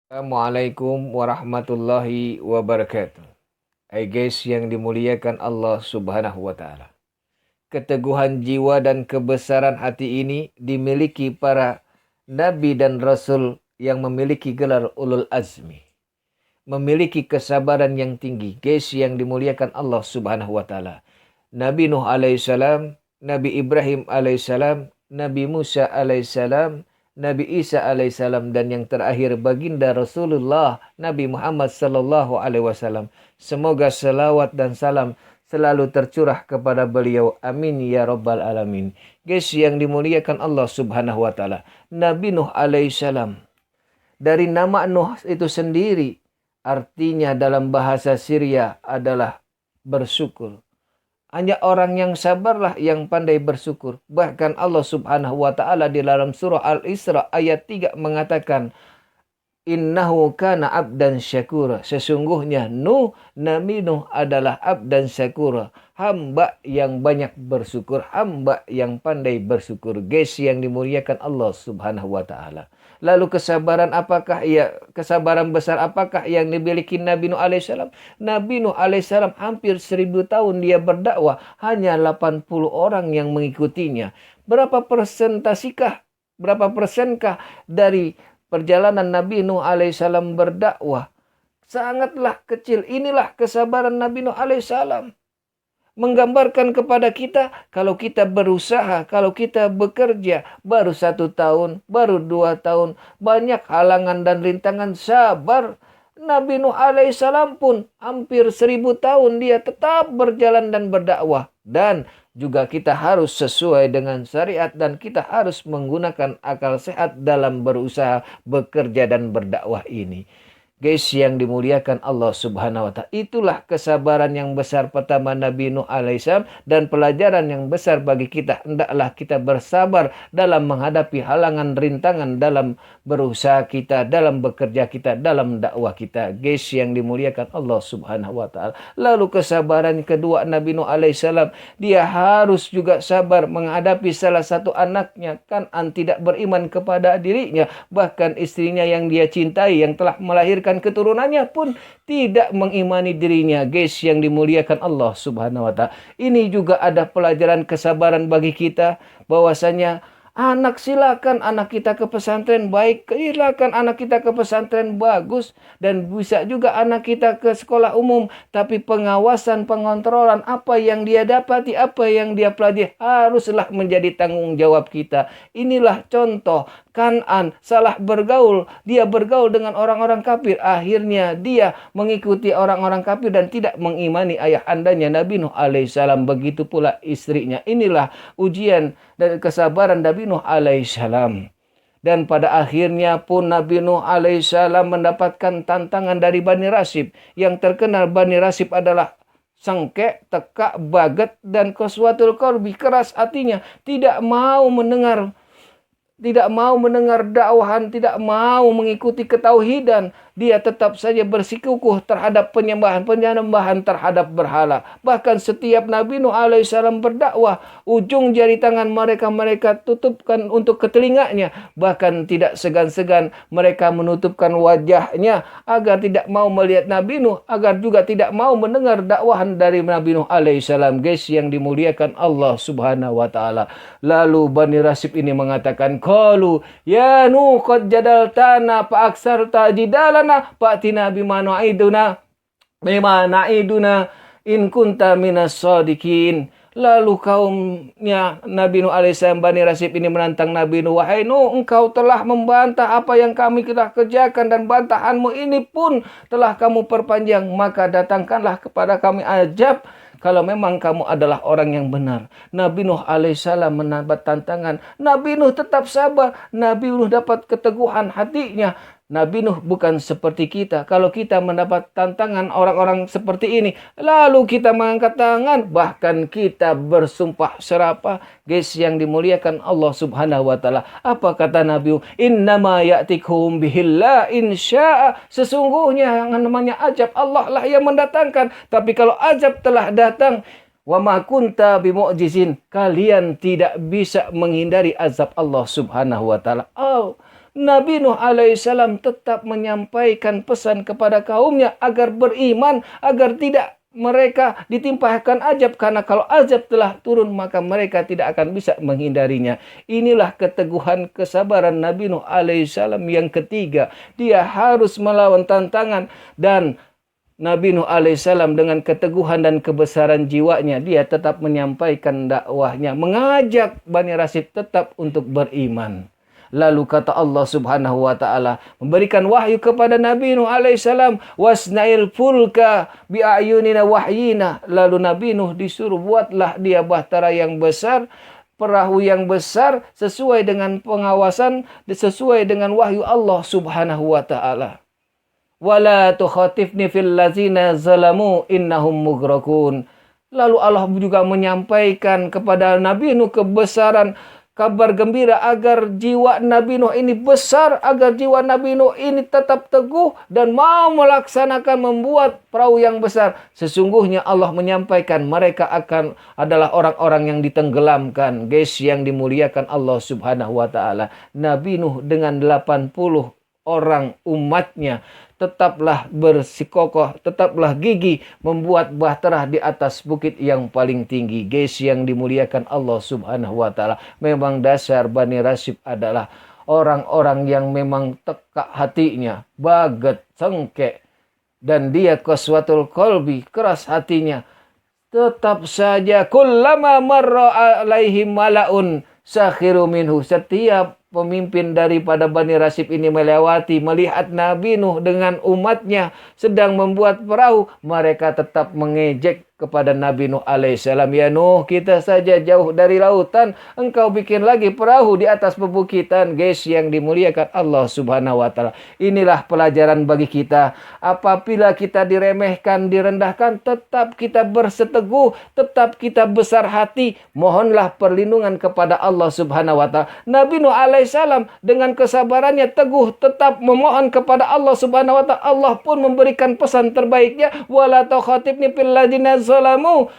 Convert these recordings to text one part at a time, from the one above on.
Assalamualaikum warahmatullahi wabarakatuh. Hai guys yang dimuliakan Allah Subhanahu wa taala. Keteguhan jiwa dan kebesaran hati ini dimiliki para nabi dan rasul yang memiliki gelar ulul azmi. Memiliki kesabaran yang tinggi. Guys yang dimuliakan Allah Subhanahu wa taala. Nabi Nuh alaihissalam, Nabi Ibrahim alaihissalam, Nabi Musa alaihissalam, Nabi Isa alaihissalam, dan yang terakhir baginda Rasulullah Nabi Muhammad sallallahu alaihi wasallam. Semoga selawat dan salam selalu tercurah kepada beliau. Amin ya rabbal alamin. Guys yang dimuliakan Allah Subhanahu wa taala. Nabi Nuh alaihissalam. Dari nama Nuh itu sendiri artinya dalam bahasa Syria adalah bersyukur. Hanya orang yang sabarlah yang pandai bersyukur. Bahkan Allah Subhanahu wa taala di dalam surah Al-Isra ayat 3 mengatakan, Innahu kana abdan syakura. Sesungguhnya Nabi Nuh adalah abdan syakura. Hamba yang banyak bersyukur. Hamba yang pandai bersyukur. Guys yang dimuliakan Allah Subhanahu wa ta'ala. Lalu kesabaran besar apakah yang dimiliki Nabi Nuh alaihissalam? Nabi Nuh alaihissalam hampir 1000 tahun dia berdakwah. Hanya 80 orang yang mengikutinya. Berapa persenkah dari perjalanan Nabi Nuh alaihissalam berdakwah? Sangatlah kecil. Inilah kesabaran Nabi Nuh alaihissalam. Menggambarkan kepada kita, kalau kita berusaha, kalau kita bekerja, baru 1 tahun, baru 2 tahun, banyak halangan dan rintangan, sabar. Nabi Nuh alaihissalam pun hampir 1000 tahun dia tetap berjalan dan berdakwah. Dan juga kita harus sesuai dengan syariat dan kita harus menggunakan akal sehat dalam berusaha, bekerja dan berdakwah ini. Guys yang dimuliakan Allah Subhanahu wa ta'ala. Itulah kesabaran yang besar pertama Nabi Nuh alaihissalam. Dan pelajaran yang besar bagi kita. Hendaklah kita bersabar dalam menghadapi halangan rintangan dalam berusaha kita, dalam bekerja kita, dalam dakwah kita. Guys yang dimuliakan Allah Subhanahu wa ta'ala. Lalu kesabaran kedua Nabi Nuh alaihissalam. Dia harus juga sabar menghadapi salah satu anaknya. Kan'an tidak beriman kepada dirinya. Bahkan istrinya yang dia cintai, yang telah melahirkan keturunannya pun tidak mengimani dirinya. Guys yang dimuliakan Allah Subhanahu wa ta'ala. Ini juga ada pelajaran kesabaran bagi kita, bahwasanya silakan anak kita ke pesantren baik, silakan anak kita ke pesantren bagus, dan bisa juga anak kita ke sekolah umum, tapi pengawasan, pengontrolan apa yang dia dapati, apa yang dia pelajari haruslah menjadi tanggung jawab kita. Inilah contoh Kan'an salah bergaul, dia bergaul dengan orang-orang kafir, akhirnya dia mengikuti orang-orang kafir dan tidak mengimani ayah andanya Nabi Nuh alaihissalam, begitu pula istrinya. Inilah ujian dan kesabaran Nabi Nuh alaihissalam. Dan pada akhirnya pun Nabi Nuh alaihissalam mendapatkan tantangan dari Bani Rasib. Yang terkenal Bani Rasib adalah sengke, tekak, baget, dan qaswatul qalbi, keras hatinya, tidak mau mendengar dakwahan, tidak mau mengikuti ketauhidan. Dia tetap saja bersikukuh terhadap penyembahan terhadap berhala. Bahkan setiap Nabi Nuh alaihissalam berdakwah, ujung jari tangan mereka tutupkan untuk ke telinganya. Bahkan tidak segan-segan mereka menutupkan wajahnya agar tidak mau melihat Nabi Nuh, agar juga tidak mau mendengar dakwahan dari Nabi Nuh alaihissalam. Guys yang dimuliakan Allah Subhanahu wa ta'ala. Lalu Bani Rasib ini mengatakan, qalu ya Nuh qad jadaltana fa aksarta jidalana fa'tina bima na'iduna in kunta minas shadiqin. Lalu kaumnya Nabi Nuh alaihissalam, Bani Rasib ini menantang Nabi Nuh, wahai Nuh, engkau telah membantah apa yang kami telah kerjakan, dan bantahanmu ini pun telah kamu perpanjang, maka datangkanlah kepada kami ajab kalau memang kamu adalah orang yang benar. Nabi Nuh alaihissalam mendapat tantangan. Nabi Nuh tetap sabar. Nabi Nuh dapat keteguhan hatinya. Nabi Nuh bukan seperti kita. Kalau kita mendapat tantangan orang-orang seperti ini, lalu kita mengangkat tangan, bahkan kita bersumpah serapah. Guys yang dimuliakan Allah Subhanahu wa ta'ala. Apa kata Nabi? Innama ya'tikum bihillah insya'a. Sesungguhnya yang namanya ajab Allah lah yang mendatangkan. Tapi kalau ajab telah datang, wa ma kunta bimu'jizin, kalian tidak bisa menghindari azab Allah Subhanahu wa ta'ala. Nabi Nuh alaihissalam tetap menyampaikan pesan kepada kaumnya agar beriman, agar tidak mereka ditimpakan azab, karena kalau azab telah turun maka mereka tidak akan bisa menghindarinya. Inilah keteguhan kesabaran Nabi Nuh alaihissalam yang ketiga. Dia harus melawan tantangan, dan Nabi Nuh alaihissalam dengan keteguhan dan kebesaran jiwanya, dia tetap menyampaikan dakwahnya, mengajak Bani Rasyid tetap untuk beriman. Lalu kata Allah subhanahu wa ta'ala, memberikan wahyu kepada Nabi Nuh alaihissalam, wasnail fulka bi'ayunina wahyina. Lalu Nabi Nuh disuruh, buatlah dia bahtera yang besar, perahu yang besar, sesuai dengan pengawasan, sesuai dengan wahyu Allah subhanahu wa ta'ala. Wala tukhatifni fil ladzina zalamu innahum mughraqun. Lalu Allah juga menyampaikan kepada Nabi Nuh kebesaran, kabar gembira agar jiwa Nabi Nuh ini besar, agar jiwa Nabi Nuh ini tetap teguh dan mau melaksanakan membuat perahu yang besar. Sesungguhnya Allah menyampaikan mereka adalah orang-orang yang ditenggelamkan. Guys yang dimuliakan Allah subhanahu wa ta'ala. Nabi Nuh dengan 80 orang umatnya tetaplah bersikokoh, tetaplah gigih membuat bahtera di atas bukit yang paling tinggi. Guys yang dimuliakan Allah subhanahu wa ta'ala. Memang dasar Bani Rasyid adalah orang-orang yang memang tekak hatinya, baget, cengkek, dan dia qaswatul qalbi, keras hatinya. Tetap saja kullama marra alaihim malaun sakhiru minhu. Setiap pemimpin daripada Bani Rasyid ini melewati, melihat Nabi Nuh dengan umatnya sedang membuat perahu, mereka tetap mengejek kepada Nabi Nuh alaihissalam. Ya Nuh, kita saja jauh dari lautan, engkau bikin lagi perahu di atas pebukitan. Guys yang dimuliakan Allah subhanahu wa ta'ala. Inilah pelajaran bagi kita. Apabila kita diremehkan, direndahkan, tetap kita berseteguh, tetap kita besar hati. Mohonlah perlindungan kepada Allah subhanahu wa ta'ala. Nabi Nuh alaihissalam dengan kesabarannya teguh, tetap memohon kepada Allah subhanahu wa ta'ala. Allah pun memberikan pesan terbaiknya, wala takhatibni fil ladzina zalamu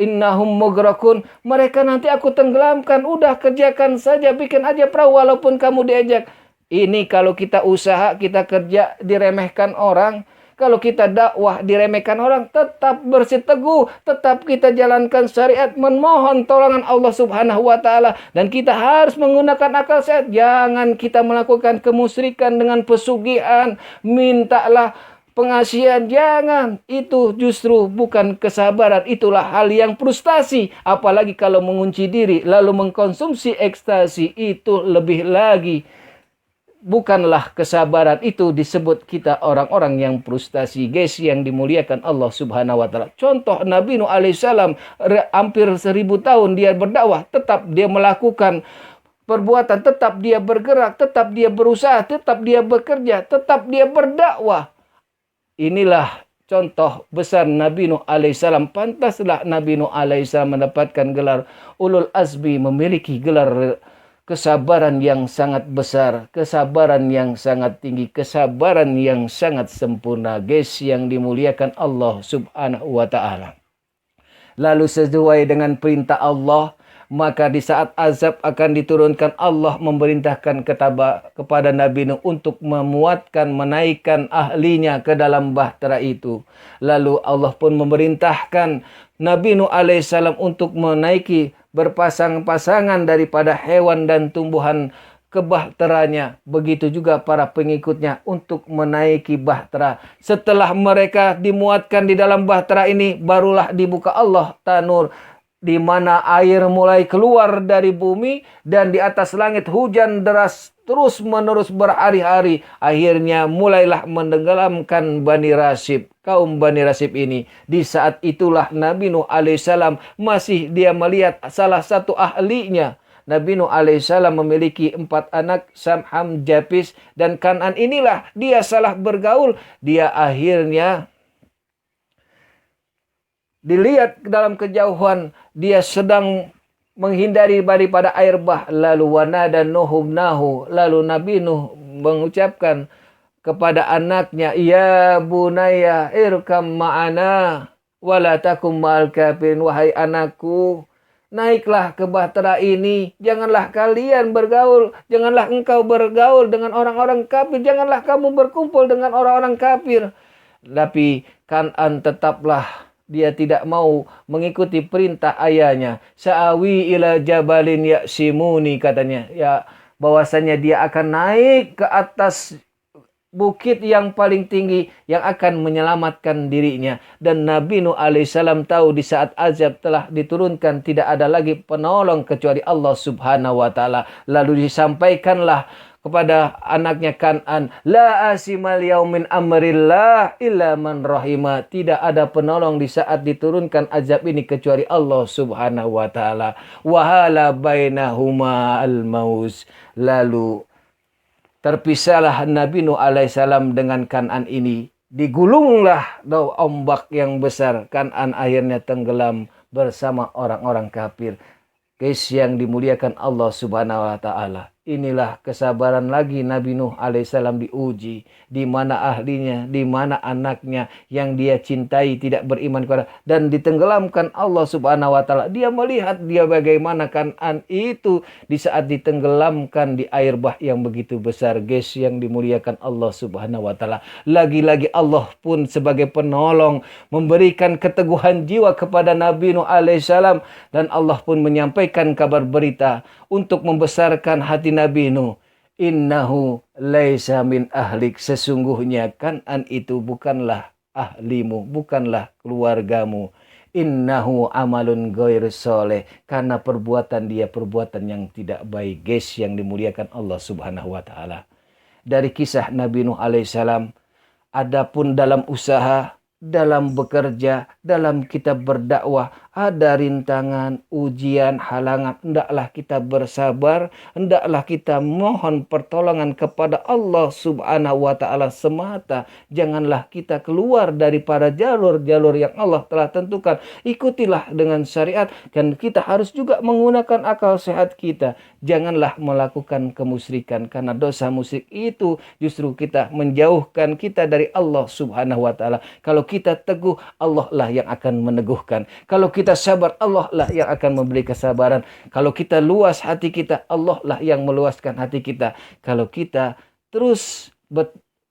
innahum mughraqun. Mereka nanti aku tenggelamkan. Udah, kerjakan saja, bikin aja perahu walaupun kamu diajak. Ini kalau kita usaha, kita kerja, diremehkan orang. Kalau kita dakwah, diremehkan orang, tetap bersiteguh, tetap kita jalankan syariat, memohon tolongan Allah subhanahu wa ta'ala. Dan kita harus menggunakan akal sehat. Jangan kita melakukan kemusyrikan dengan pesugihan, mintalah pengasihan, jangan. Itu justru bukan kesabaran, itulah hal yang frustasi. Apalagi kalau mengunci diri lalu mengkonsumsi ekstasi, itu lebih lagi bukanlah kesabaran. Itu disebut kita orang-orang yang frustasi. Guys yang dimuliakan Allah subhanahu wa ta'ala. Contoh Nabi Nuh alaihissalam, hampir 1000 tahun dia berdakwah, tetap dia melakukan perbuatan, tetap dia bergerak, tetap dia berusaha, tetap dia bekerja, tetap dia berdakwah. Inilah contoh besar Nabi Nuh alaihissalam. Pantaslah Nabi Nuh alaihissalam mendapatkan gelar ulul azmi, memiliki gelar kesabaran yang sangat besar, kesabaran yang sangat tinggi, kesabaran yang sangat sempurna. Guys yang dimuliakan Allah subhanahu wa ta'ala. Lalu sesuai dengan perintah Allah, maka di saat azab akan diturunkan, Allah memerintahkan kepada Nabi Nuh untuk memuatkan, menaikkan ahlinya ke dalam bahtera itu. Lalu Allah pun memerintahkan Nabi Nuh alaihissalam untuk menaiki berpasang-pasangan daripada hewan dan tumbuhan ke bahteranya. Begitu juga para pengikutnya untuk menaiki bahtera. Setelah mereka dimuatkan di dalam bahtera ini, barulah dibuka Allah tanur, di mana air mulai keluar dari bumi, dan di atas langit hujan deras terus menerus berhari-hari. Akhirnya mulailah menenggelamkan Bani Rasyid, kaum Bani Rasyid ini. Di saat itulah Nabi Nuh alaihissalam masih dia melihat salah satu ahlinya. Nabi Nuh alaihissalam memiliki 4 anak, Sam, Ham, Japis, dan Kanan. Inilah dia salah bergaul. Dia akhirnya dilihat dalam kejauhan, dia sedang menghindari daripada air bah. Lalu wanada Nuhum nahu. Lalu Nabi Nuh mengucapkan kepada anaknya, ya bunaya irkam ma'ana wala takum ma'al kafirin. Wahai anakku, naiklah ke bahtera ini. Janganlah kalian bergaul, janganlah engkau bergaul dengan orang-orang kafir, janganlah kamu berkumpul dengan orang-orang kafir. Tapi Kan'an tetaplah dia tidak mau mengikuti perintah ayahnya. Sa'awi ila jabalin ya'simuni, katanya. Ya, bahwasanya dia akan naik ke atas bukit yang paling tinggi yang akan menyelamatkan dirinya. Dan Nabi Nuh alaihissalam tahu di saat azab telah diturunkan tidak ada lagi penolong kecuali Allah subhanahu wa ta'ala. Lalu disampaikanlah kepada anaknya Kan'an, la asimal yaumin amrillah illa man rahimah. Tidak ada penolong di saat diturunkan azab ini kecuali Allah subhanahu wa ta'ala. Wahala bainahuma al-maus. Lalu terpisahlah Nabi Nuh alaihissalam dengan Kan'an ini. Digulunglah ombak yang besar. Kan'an akhirnya tenggelam bersama orang-orang kafir. Guys yang dimuliakan Allah subhanahu wa ta'ala. Inilah kesabaran lagi Nabi Nuh alaihissalam diuji. Di mana ahlinya, di mana anaknya yang dia cintai tidak beriman kepada. Dan ditenggelamkan Allah subhanahu wa ta'ala. Dia melihat dia bagaimana Kan'an itu di saat ditenggelamkan di air bah yang begitu besar. Guys yang dimuliakan Allah subhanahu wa ta'ala. Lagi-lagi Allah pun sebagai penolong memberikan keteguhan jiwa kepada Nabi Nuh alaihissalam. Dan Allah pun menyampaikan kabar berita untuk membesarkan hati Nabi Nuh. Innahu laisa min ahlik. Sesungguhnya Kan'an itu bukanlah ahlimu, bukanlah keluargamu. Innahu amalun ghair soleh. Karena perbuatan dia perbuatan yang tidak baik. Guys yang dimuliakan Allah subhanahu wa ta'ala. Dari kisah Nabi Nuh alaihissalam, adapun dalam usaha, dalam bekerja, dalam kita berdakwah, ada rintangan, ujian, halangan. Hendaklah kita bersabar, hendaklah kita mohon pertolongan kepada Allah subhanahu wa ta'ala semata. Janganlah kita keluar daripada jalur-jalur yang Allah telah tentukan. Ikutilah dengan syariat, dan kita harus juga menggunakan akal sehat kita. Janganlah melakukan kemusyrikan, karena dosa musyrik itu justru kita menjauhkan kita dari Allah subhanahu wa ta'ala. Kalau kita teguh, Allah lah yang akan meneguhkan. Kalau kita sabar, Allah lah yang akan memberi kesabaran. Kalau kita luas hati kita, Allah lah yang meluaskan hati kita. Kalau kita terus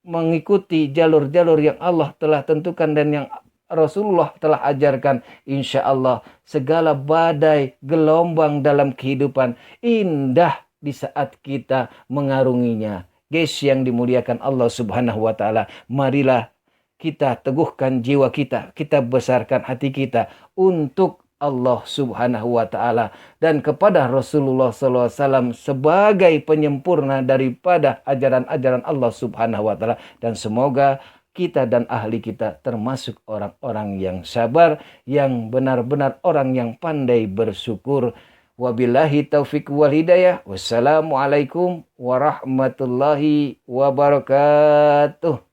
mengikuti jalur-jalur yang Allah telah tentukan dan yang Rasulullah telah ajarkan, insya Allah segala badai, gelombang dalam kehidupan indah di saat kita mengarunginya. Guys yang dimuliakan Allah subhanahu wa ta'ala, marilah kita teguhkan jiwa kita, kita besarkan hati kita untuk Allah subhanahu wa ta'ala dan kepada Rasulullah SAW sebagai penyempurna daripada ajaran-ajaran Allah subhanahu wa ta'ala. Dan semoga kita dan ahli kita termasuk orang-orang yang sabar, yang benar-benar orang yang pandai bersyukur. Wabillahi taufiq wal hidayah. Wassalamualaikum warahmatullahi wabarakatuh.